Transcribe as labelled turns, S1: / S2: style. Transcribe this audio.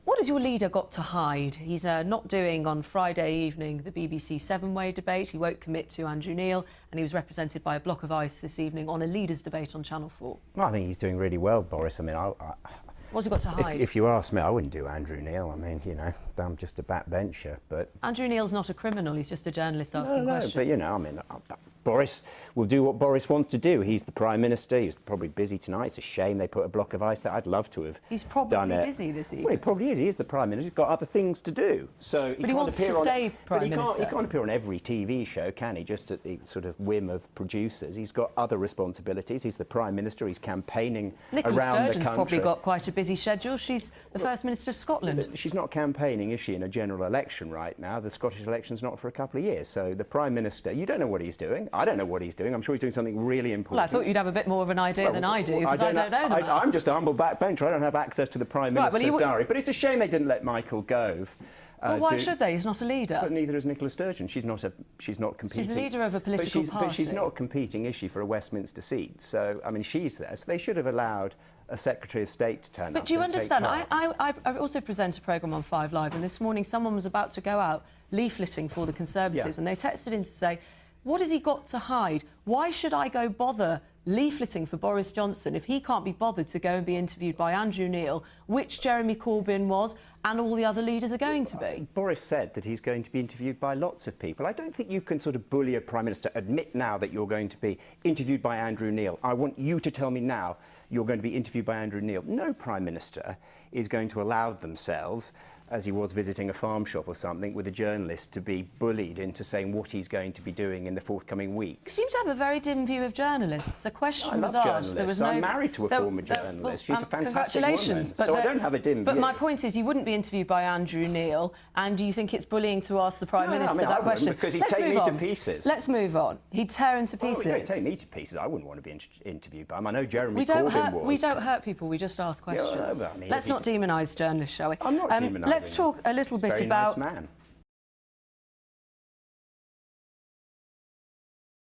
S1: What has your leader got to hide? He's not doing on Friday evening the BBC seven-way debate. He won't commit to Andrew Neil, and he was represented by a block of ice this evening on a leaders' debate on Channel 4.
S2: Well, I think he's doing really well, Boris. I mean,
S1: What's he got to hide?
S2: if you ask me, I wouldn't do Andrew Neil. I mean, you know, I'm just a backbencher, but...
S1: Andrew Neil's not a criminal, he's just a journalist asking questions.
S2: But, you know, I mean, Boris will do what Boris wants to do. He's the Prime Minister. He's probably busy tonight. It's a shame they put a block of ice there. I'd love to have
S1: He's probably
S2: done it.
S1: busy this evening.
S2: Well, he probably is. He is the Prime Minister. He's got other things to do. So
S1: But he wants to stay Prime Minister.
S2: He can't appear on every TV show, can he? Just at the sort of whim of producers. He's got other responsibilities. He's the Prime Minister. He's campaigning around the country.
S1: Sturgeon's probably got quite a busy schedule. She's the First Minister of Scotland.
S2: She's not campaigning, is she, in a general election right now? The Scottish election's not for a couple of years. So the Prime Minister, you don't know what he's doing. I don't know what he's doing. I'm sure he's doing something really important.
S1: Well, I thought you'd have a bit more of an idea than I do, because I don't know the man.
S2: I'm just a humble backbencher. I don't have access to the Prime Minister's diary. But it's a shame they didn't let Michael Gove.
S1: Well, why should they? He's not a leader.
S2: But neither is Nicola Sturgeon. She's not competing.
S1: She's a leader of a political party.
S2: But she's not competing, is she, for a Westminster seat? So, I mean, she's there. So they should have allowed a Secretary of State to turn up.
S1: But do you understand? I also present a programme on 5 Live, and this morning someone was about to go out leafleting for the Conservatives, and they texted in to say, what has he got to hide? Why should I go bother leafleting for Boris Johnson if he can't be bothered to go and be interviewed by Andrew Neil, which Jeremy Corbyn was, and all the other leaders are going to be?
S2: Boris said that he's going to be interviewed by lots of people. I don't think you can sort of bully a Prime Minister. Admit now that you're going to be interviewed by Andrew Neil. I want you to tell me now you're going to be interviewed by Andrew Neil. No Prime Minister is going to allow themselves, as he was visiting a farm shop or something, with a journalist, to be bullied into saying what he's going to be doing in the forthcoming weeks.
S1: You seem to have a very dim view of journalists. A question was asked. There was
S2: I'm married to a former journalist. She's a fantastic woman.
S1: But
S2: so I don't have a dim view.
S1: But my point is, you wouldn't be interviewed by Andrew Neil, and do you think it's bullying to ask the Prime Minister that question?
S2: Because he'd take me to pieces.
S1: Let's move on. He'd tear him to pieces.
S2: Well, he'd take me to pieces. I wouldn't want to be interviewed by him. I know Jeremy Corbyn was.
S1: We don't hurt people. We just ask questions.
S2: Yeah, well, I mean,
S1: let's not demonise journalists, shall we?
S2: I'm not demonising.
S1: Let's talk a little bit about...
S2: Very nice man.